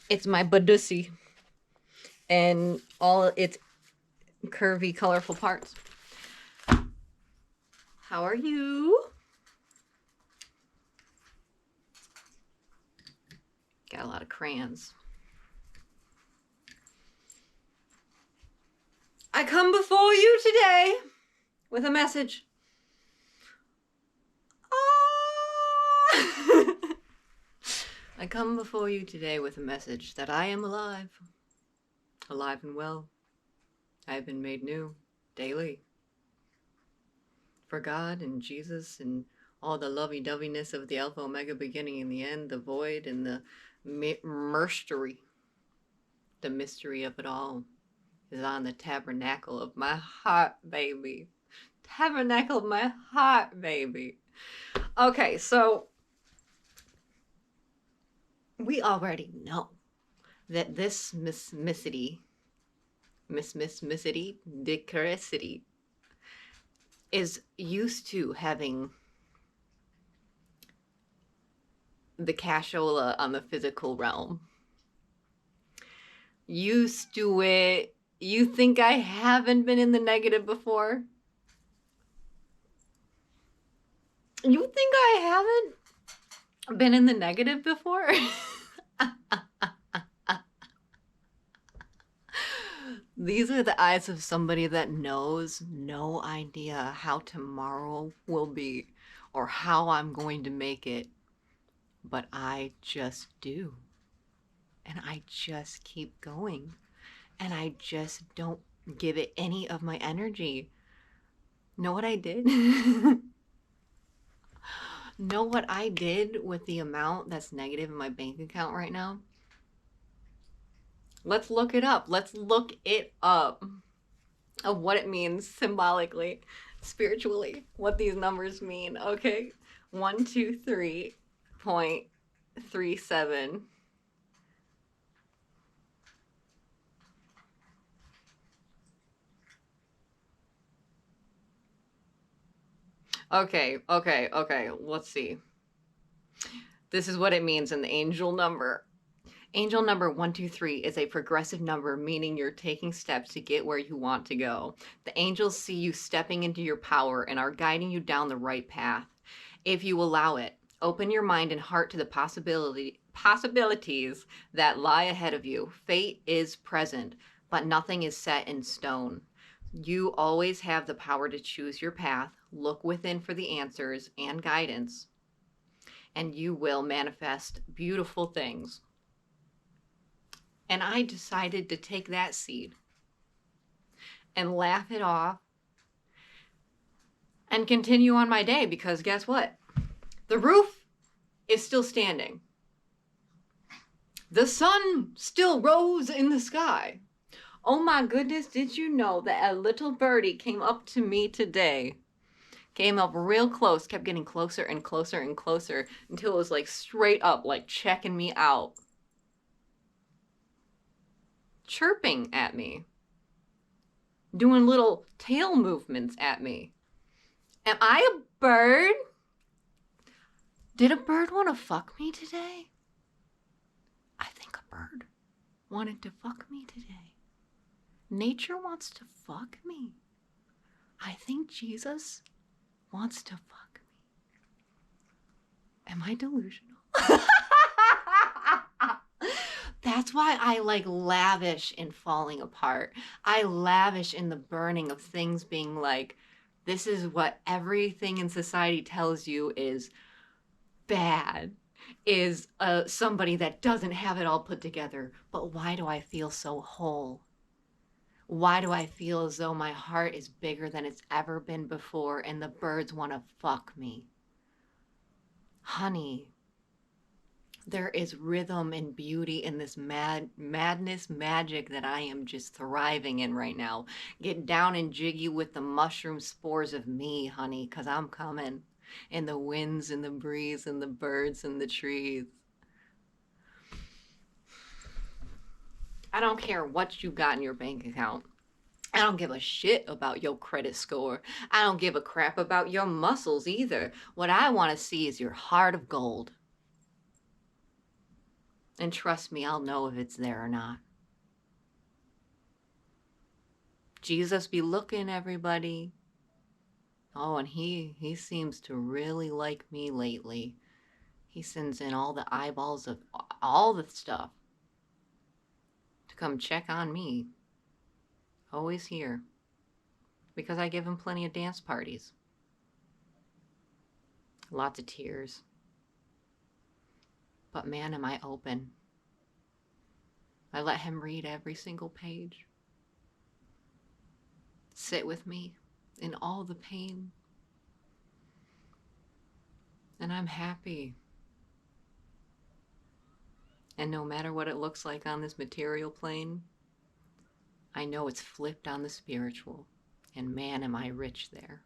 It's my badussy and all its curvy, colorful parts. How are you? Got a lot of crayons. I come before you today with a message. Ah! I come before you today with a message that I am alive. Alive and well. I have been made new daily. For God and Jesus and all the lovey-doveyness of the Alpha, Omega, beginning and the end, the void and the mystery. The mystery of it all is on the tabernacle of my heart, baby. Tabernacle of my heart, baby. Okay, so we already know that this missicity, dicaricity is used to having the cashola on the physical realm. Used to it. You think I haven't been in the negative before? You think I haven't been in the negative before? These are the eyes of somebody that knows no idea how tomorrow will be or how I'm going to make it. But I just do. And I just keep going. And I just don't give it any of my energy. Know what I did? Know what I did with the amount that's negative in my bank account right now? Let's look it up. Let's look it up of what it means symbolically, spiritually, what these numbers mean. Okay, 123.37. Okay, let's see. This is what it means in the angel number. Angel number 123 is a progressive number, meaning you're taking steps to get where you want to go. The angels see you stepping into your power and are guiding you down the right path. If you allow it, open your mind and heart to the possibilities that lie ahead of you. Fate is present, but nothing is set in stone. You always have the power to choose your path. Look within for the answers and guidance, and you will manifest beautiful things. And I decided to take that seed and laugh it off and continue on my day, because guess what? The roof is still standing. The sun still rose in the sky. Oh my goodness, did you know that a little birdie came up to me today? Came up real close, kept getting closer and closer and closer until it was like straight up, like checking me out. Chirping at me, doing little tail movements at me. Am I a bird? Did a bird want to fuck me today? I think a bird wanted to fuck me today. Nature wants to fuck me. I think Jesus wants to fuck me. Am I delusional? That's why I like lavish in falling apart. I lavish in the burning of things being like, this is what everything in society tells you is bad, is somebody that doesn't have it all put together. But why do I feel so whole? Why do I feel as though my heart is bigger than it's ever been before and the birds want to fuck me? Honey, there is rhythm and beauty in this madness magic that I am just thriving in right now. Get down and jiggy with the mushroom spores of me, honey, because I'm coming. And the winds and the breeze and the birds and the trees. I don't care what you got in your bank account. I don't give a shit about your credit score. I don't give a crap about your muscles either. What I want to see is your heart of gold. And trust me, I'll know if it's there or not. Jesus be looking, everybody. Oh, and he seems to really like me lately. He sends in all the eyeballs of all the stuff to come check on me. Always here. Because I give him plenty of dance parties. Lots of tears. But man, am I open. I let him read every single page. Sit with me in all the pain. And I'm happy. And no matter what it looks like on this material plane, I know it's flipped on the spiritual. And man, am I rich there.